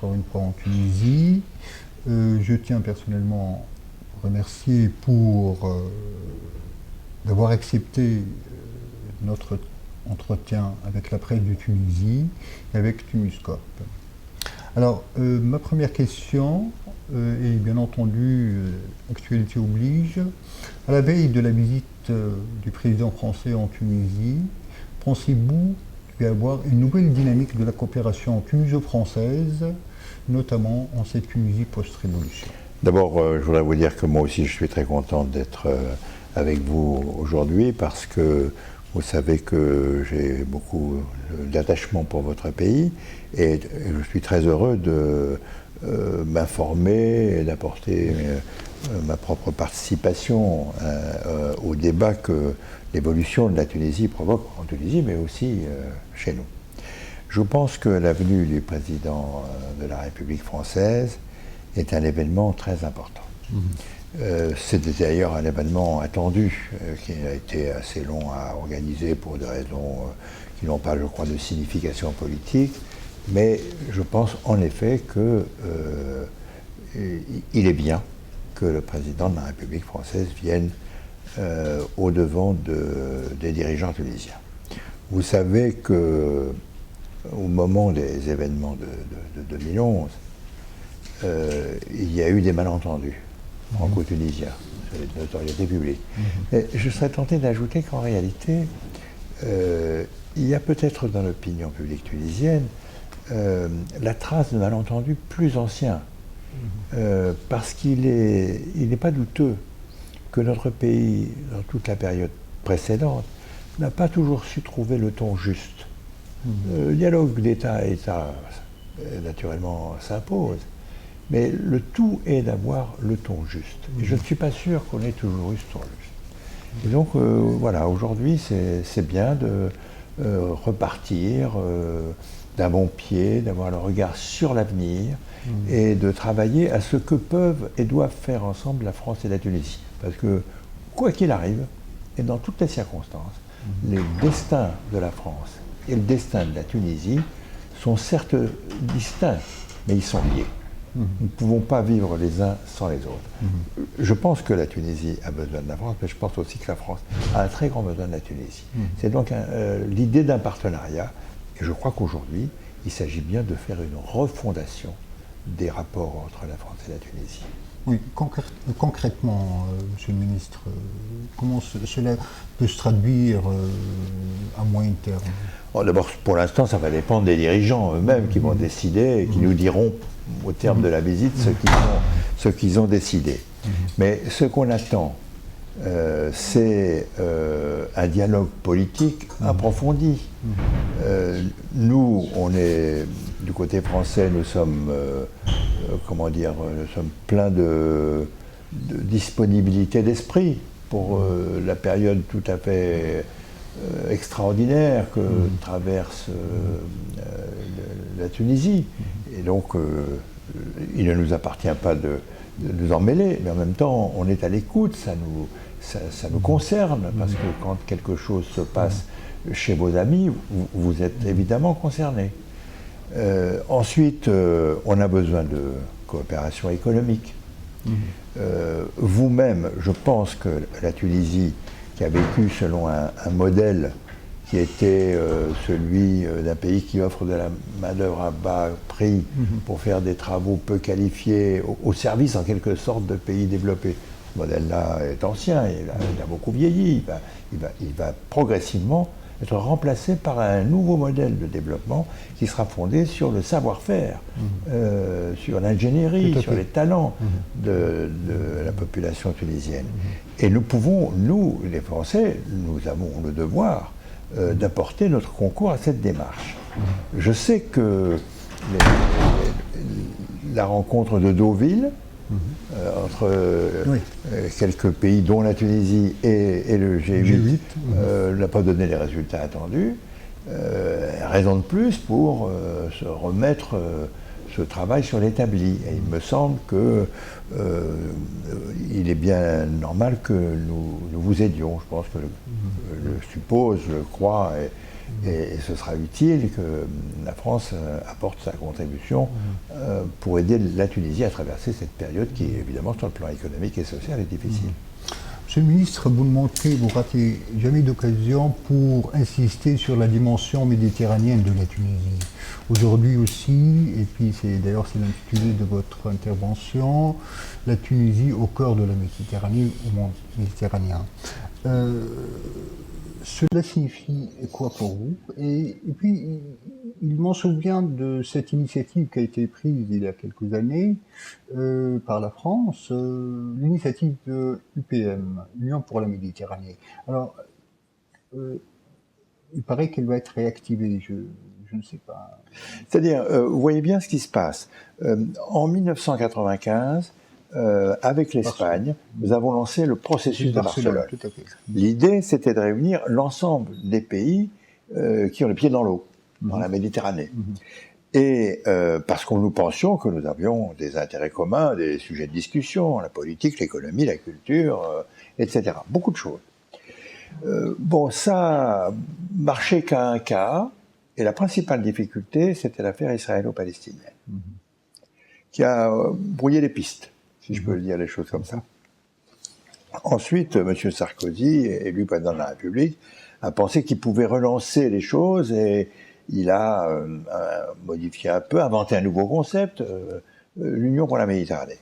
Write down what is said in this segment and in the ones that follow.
encore une fois en Tunisie. Je tiens personnellement à remercier d'avoir accepté notre entretien avec la presse de Tunisie et avec Tumuscorp. Alors, ma première question est bien entendu, actualité oblige. À la veille de la visite du président français en Tunisie, pensez-vous qu'il va y avoir une nouvelle dynamique de la coopération tuniso-française, notamment en cette Tunisie post-révolution? D'abord, je voudrais vous dire que moi aussi, je suis très content d'être avec vous aujourd'hui parce que vous savez que j'ai beaucoup d'attachement pour votre pays et je suis très heureux de m'informer et d'apporter ma propre participation au débat que l'évolution de la Tunisie provoque en Tunisie, mais aussi chez nous. Je pense que la venue du président de la République française est un événement très important. C'était d'ailleurs un événement attendu, qui a été assez long à organiser pour des raisons qui n'ont pas, je crois, de signification politique, mais je pense en effet qu'il est bien que le président de la République française vienne au-devant des dirigeants tunisiens. Vous savez que au moment des événements de 2011, il y a eu des malentendus franco-tunisiens, c'est de notoriété publique. Et je serais tenté d'ajouter qu'en réalité, il y a peut-être dans l'opinion publique tunisienne la trace de malentendus plus anciens, parce qu'il n'est pas douteux que notre pays, dans toute la période précédente, n'a pas toujours su trouver le ton juste. Le dialogue d'État à État, naturellement, s'impose. Mais le tout est d'avoir le ton juste. Et je ne suis pas sûr qu'on ait toujours eu ce ton juste. Et donc, voilà, aujourd'hui, c'est bien de repartir d'un bon pied, d'avoir le regard sur l'avenir et de travailler à ce que peuvent et doivent faire ensemble la France et la Tunisie. Parce que, quoi qu'il arrive, et dans toutes les circonstances, les destins de la France et le destin de la Tunisie sont certes distincts, mais ils sont liés. Nous ne pouvons pas vivre les uns sans les autres. Je pense que la Tunisie a besoin de la France, mais je pense aussi que la France a un très grand besoin de la Tunisie. C'est donc l'idée d'un partenariat, et je crois qu'aujourd'hui, il s'agit bien de faire une refondation des rapports entre la France et la Tunisie. Oui, concrètement, Monsieur le Ministre, comment cela peut se traduire à moyen terme? D'abord, pour l'instant, ça va dépendre des dirigeants eux-mêmes qui vont décider et qui nous diront au terme de la visite ce qu'ils ont décidé. Mais ce qu'on attend, c'est un dialogue politique approfondi. Nous, on est du côté français, nous sommes, nous sommes pleins de disponibilité d'esprit pour la période tout à fait extraordinaire que traverse la Tunisie. Et donc, il ne nous appartient pas de nous en mêler, mais en même temps, on est à l'écoute, ça nous concerne, parce que quand quelque chose se passe chez vos amis, vous êtes évidemment concernés. Ensuite, on a besoin de coopération économique. Vous-même, je pense que la Tunisie, qui a vécu selon un modèle qui était celui d'un pays qui offre de la main-d'œuvre à bas prix pour faire des travaux peu qualifiés, au service en quelque sorte de pays développés. Ce modèle-là est ancien, il a beaucoup vieilli, il va progressivement être remplacé par un nouveau modèle de développement qui sera fondé sur le savoir-faire, sur l'ingénierie, sur les talents de la population tunisienne. Et nous pouvons, nous, les Français, nous avons le devoir d'apporter notre concours à cette démarche. Je sais que la rencontre de Deauville, entre quelques pays, dont la Tunisie et le G8, n'a pas donné les résultats attendus. Raison de plus pour se remettre ce travail sur l'établi. Et il me semble qu'il est bien normal que nous vous aidions. Je pense que, je suppose, je crois, Et ce sera utile que la France apporte sa contribution pour aider la Tunisie à traverser cette période qui, évidemment, sur le plan économique et social, est difficile. Monsieur le ministre, vous ratez jamais d'occasion pour insister sur la dimension méditerranéenne de la Tunisie. Aujourd'hui aussi, et puis c'est l'intitulé de votre intervention, la Tunisie au cœur de la Méditerranée, au monde méditerranéen. Cela signifie quoi pour vous? Et puis, il m'en souvient de cette initiative qui a été prise il y a quelques années par la France, l'initiative de UPM, Union pour la Méditerranée. Alors, il paraît qu'elle va être réactivée, je ne sais pas. C'est-à-dire, vous voyez bien ce qui se passe. En 1995, avec l'Espagne, nous avons lancé le processus de Barcelone. Tout à fait. L'idée, c'était de réunir l'ensemble des pays qui ont les pieds dans l'eau, dans la Méditerranée. Et parce que nous pensions que nous avions des intérêts communs, des sujets de discussion, la politique, l'économie, la culture, etc. Beaucoup de choses. Bon, ça marchait qu'à un cas, et la principale difficulté, c'était l'affaire israélo-palestinienne, qui a brouillé les pistes, si je peux le dire les choses comme ça. Ensuite, M. Sarkozy, élu président de la République, a pensé qu'il pouvait relancer les choses et il a modifié un peu, inventé un nouveau concept, l'Union pour la Méditerranée.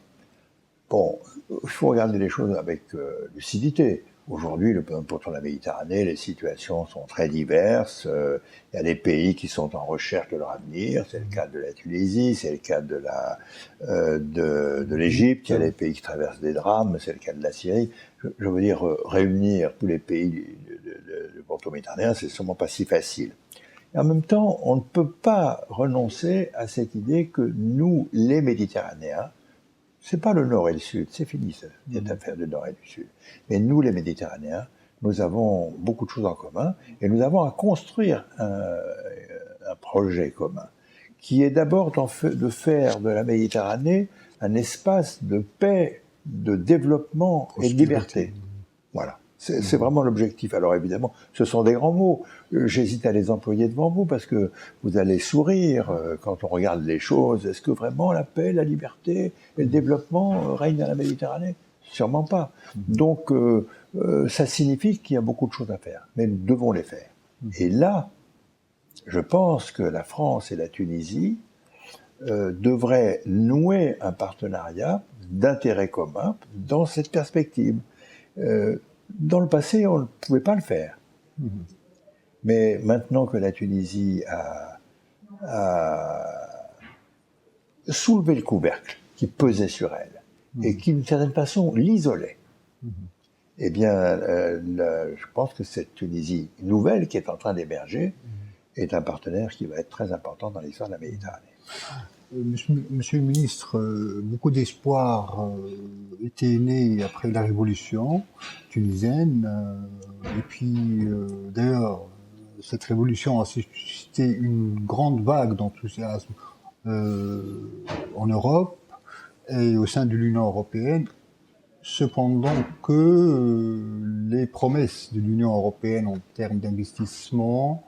Bon, il faut regarder les choses avec lucidité. Aujourd'hui, pour la Méditerranée, les situations sont très diverses. Il y a des pays qui sont en recherche de leur avenir. C'est le cas de la Tunisie, c'est le cas de l'Égypte. Il y a des pays qui traversent des drames, c'est le cas de la Syrie. Je veux dire, réunir tous les pays du pourtour méditerranéen, c'est sûrement pas si facile. Et en même temps, on ne peut pas renoncer à cette idée que nous, les Méditerranéens, c'est pas le Nord et le Sud, c'est fini cette affaire du Nord et du Sud. Mais nous, les Méditerranéens, nous avons beaucoup de choses en commun et nous avons à construire un projet commun qui est d'abord de faire de la Méditerranée un espace de paix, de développement et de liberté. Voilà. C'est vraiment l'objectif. Alors évidemment, ce sont des grands mots. J'hésite à les employer devant vous parce que vous allez sourire quand on regarde les choses. Est-ce que vraiment la paix, la liberté et le développement règnent dans la Méditerranée? Sûrement pas. Donc ça signifie qu'il y a beaucoup de choses à faire, mais nous devons les faire. Et là, je pense que la France et la Tunisie devraient nouer un partenariat d'intérêt commun dans cette perspective. Dans le passé, on ne pouvait pas le faire. Mais maintenant que la Tunisie a soulevé le couvercle qui pesait sur elle et qui, d'une certaine façon, l'isolait, eh bien, je pense que cette Tunisie nouvelle qui est en train d'émerger est un partenaire qui va être très important dans l'histoire de la Méditerranée. Monsieur le ministre, beaucoup d'espoir était né après la révolution tunisienne. Et puis, d'ailleurs, cette révolution a suscité une grande vague d'enthousiasme en Europe et au sein de l'Union européenne. Cependant que les promesses de l'Union européenne en termes d'investissement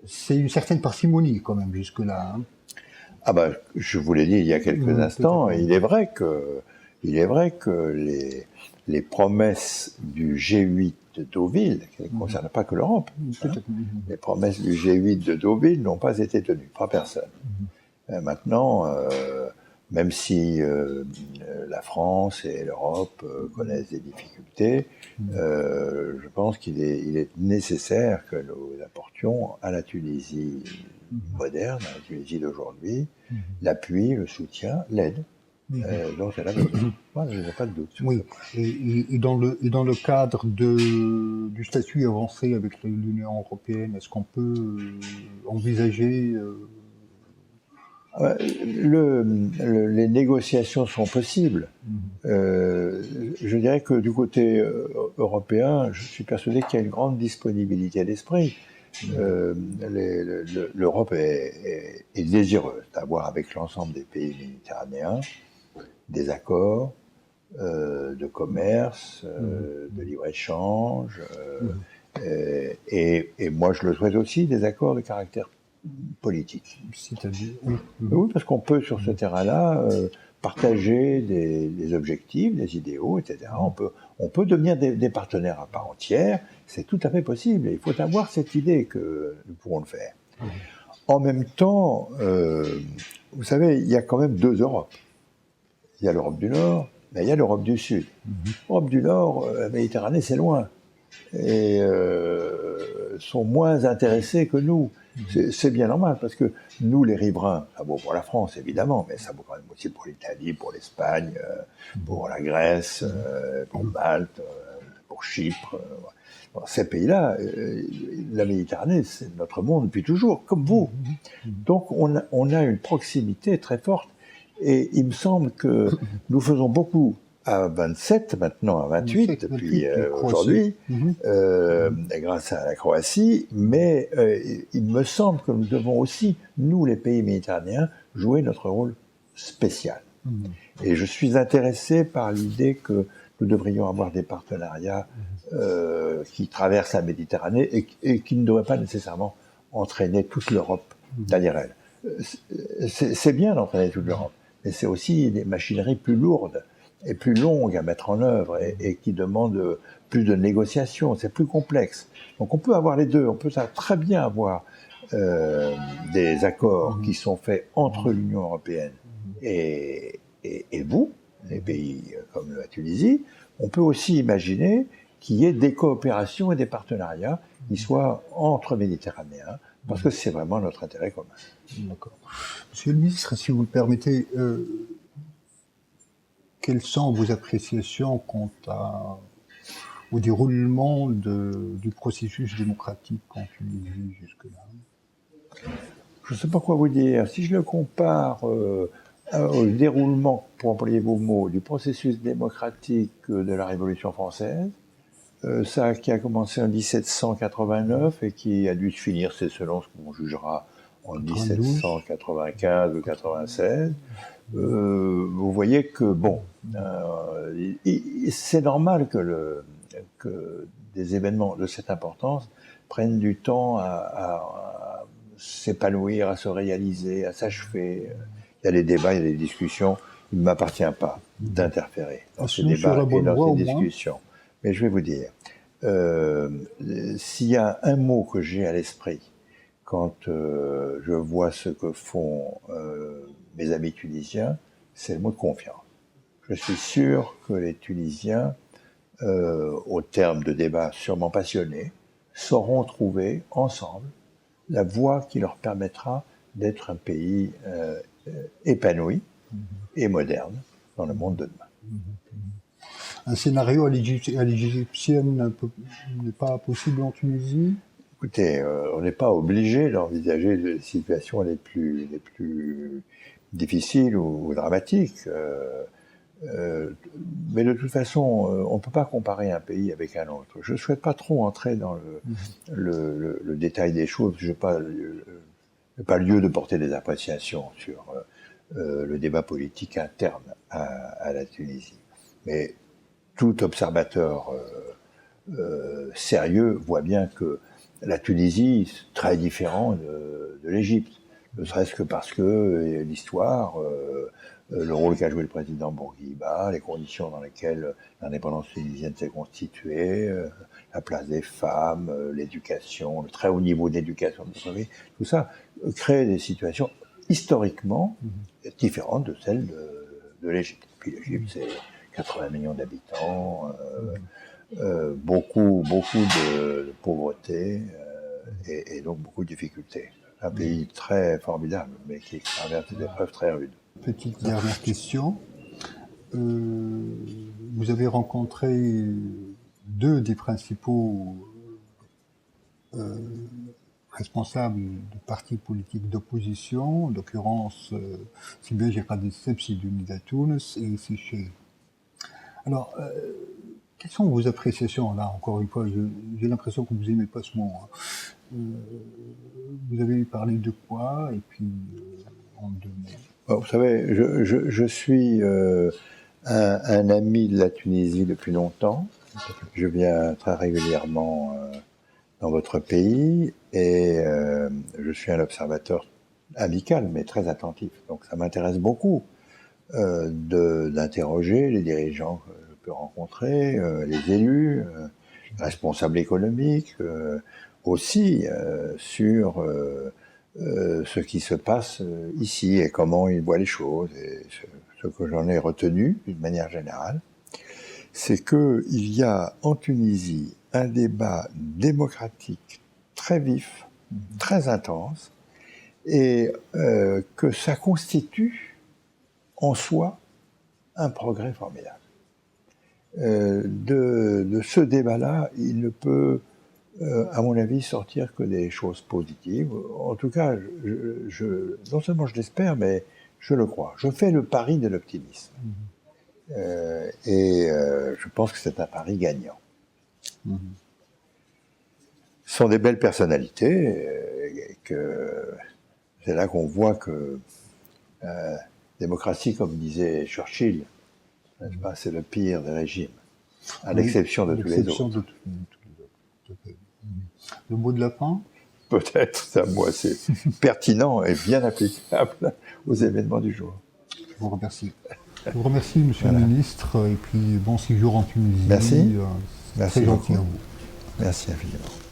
c'est une certaine parcimonie quand même jusque-là. Ah ben, je vous l'ai dit il y a quelques instants, il est vrai que les promesses du G8 de Deauville, qui ne concernent pas que l'Europe, les promesses du G8 de Deauville n'ont pas été tenues, pas personne. Maintenant, même si la France et l'Europe connaissent des difficultés, je pense qu'il est nécessaire que nous apportions à la Tunisie moderne, à la Tunisie d'aujourd'hui, l'appui, le soutien, l'aide dont elle a besoin. Moi, je n'ai pas de doute. Oui, et dans le cadre du statut avancé avec l'Union européenne, est-ce qu'on peut envisager les négociations sont possibles. Je dirais que du côté européen, je suis persuadé qu'il y a une grande disponibilité d'esprit. L'Europe est désireuse d'avoir avec l'ensemble des pays méditerranéens des accords de commerce, de libre-échange, Et moi, je le souhaite aussi, des accords de caractère politique. C'est-à-dire, oui. Oui, parce qu'on peut, sur ce terrain-là, partager des objectifs, des idéaux, etc. On peut devenir des partenaires à part entière, c'est tout à fait possible. Et il faut avoir cette idée que nous pourrons le faire. En même temps, vous savez, il y a quand même deux Europes. Il y a l'Europe du Nord, mais il y a l'Europe du Sud. L'Europe du Nord, la Méditerranée, c'est loin. Et sont moins intéressés que nous. C'est bien normal, parce que nous, les riverains, ça vaut pour la France, évidemment, mais ça vaut quand même aussi pour l'Italie, pour l'Espagne, pour la Grèce, pour Malte, pour Chypre. Dans ces pays-là, la Méditerranée, c'est notre monde depuis toujours, comme vous. Donc, on a une proximité très forte, et il me semble que nous faisons beaucoup à 27, maintenant à 28, depuis aujourd'hui, grâce à la Croatie, mais il me semble que nous devons aussi, nous les pays méditerranéens, jouer notre rôle spécial. Et je suis intéressé par l'idée que nous devrions avoir des partenariats qui traversent la Méditerranée et qui ne devraient pas nécessairement entraîner toute l'Europe derrière elle. C'est bien d'entraîner toute l'Europe, mais c'est aussi des machineries plus lourdes et plus longues à mettre en œuvre et qui demandent plus de négociations, c'est plus complexe. Donc on peut avoir les deux, on peut très bien avoir des accords qui sont faits entre l'Union européenne et vous, les pays comme la Tunisie. On peut aussi imaginer qu'il y ait des coopérations et des partenariats qui soient entre Méditerranéens, parce que c'est vraiment notre intérêt commun. D'accord. Monsieur le ministre, si vous le permettez, quelles sont vos appréciations quant au déroulement du processus démocratique en Tunisie jusque-là? Je ne sais pas quoi vous dire. Si je le compare au déroulement, pour employer vos mots, du processus démocratique de la Révolution française, ça qui a commencé en 1789 et qui a dû se finir, c'est selon ce qu'on jugera, en 1795 ou 96, vous voyez que, bon, c'est normal que des événements de cette importance prennent du temps à s'épanouir, à se réaliser, à s'achever. Il y a des débats, il y a des discussions. Il ne m'appartient pas d'interférer dans ces débats et dans ces discussions. Mais je vais vous dire, s'il y a un mot que j'ai à l'esprit quand je vois ce que font mes amis tunisiens, c'est le mot de confiance. Je suis sûr que les Tunisiens, au terme de débats sûrement passionnés, sauront trouver ensemble la voie qui leur permettra d'être un pays épanoui et moderne dans le monde de demain. Un scénario à l'égyptienne n'est pas possible en Tunisie? Écoutez, on n'est pas obligé d'envisager les situations les plus difficiles ou dramatiques. Mais de toute façon, on ne peut pas comparer un pays avec un autre. Je ne souhaite pas trop entrer dans le détail des choses. Je n'ai pas lieu de porter des appréciations sur le débat politique interne à la Tunisie. Mais tout observateur sérieux voit bien que la Tunisie est très différente de l'Égypte, ne serait-ce que parce que l'histoire, le rôle qu'a joué le président Bourguiba, les conditions dans lesquelles l'indépendance tunisienne s'est constituée, la place des femmes, l'éducation, le très haut niveau d'éducation, tout ça crée des situations historiquement différentes de celles de l'Égypte. Puis l'Égypte, c'est 80 millions d'habitants, beaucoup de pauvreté et donc beaucoup de difficultés. Un pays très formidable, mais qui traverse des épreuves très rudes. Petite dernière question. Vous avez rencontré deux des principaux responsables de partis politiques d'opposition, en l'occurrence Sibel Djeradid Sebsi d'Unida Tunis et Séché. Alors, quelles sont vos appréciations là? Encore une fois, j'ai l'impression que vous n'aimez pas ce mot. Vous avez parlé de quoi? Et puis, en deux mots. Vous savez, je suis un ami de la Tunisie depuis longtemps. Je viens très régulièrement dans votre pays et je suis un observateur amical mais très attentif. Donc ça m'intéresse beaucoup d'interroger les dirigeants que je peux rencontrer, les élus, responsables économiques, aussi sur ce qui se passe ici et comment ils voient les choses. Et ce que j'en ai retenu d'une manière générale, c'est qu'il y a en Tunisie un débat démocratique très vif, très intense, et que ça constitue en soi un progrès formidable. De ce débat-là, il ne peut, à mon avis, sortir que des choses positives. En tout cas, non seulement je l'espère, mais je le crois. Je fais le pari de l'optimisme. Je pense que c'est un pari gagnant. Ce sont des belles personnalités, c'est là qu'on voit que démocratie, comme disait Churchill, n'est-ce pas, c'est le pire des régimes, à l'exception de tous les autres. Le mot de la fin? Peut-être, ça, moi, c'est pertinent et bien applicable aux événements du jour. Je vous remercie. Je vous remercie, Monsieur le Ministre, et puis bon séjour en Tunisie. Merci. Merci très gentil à vous. Merci infiniment.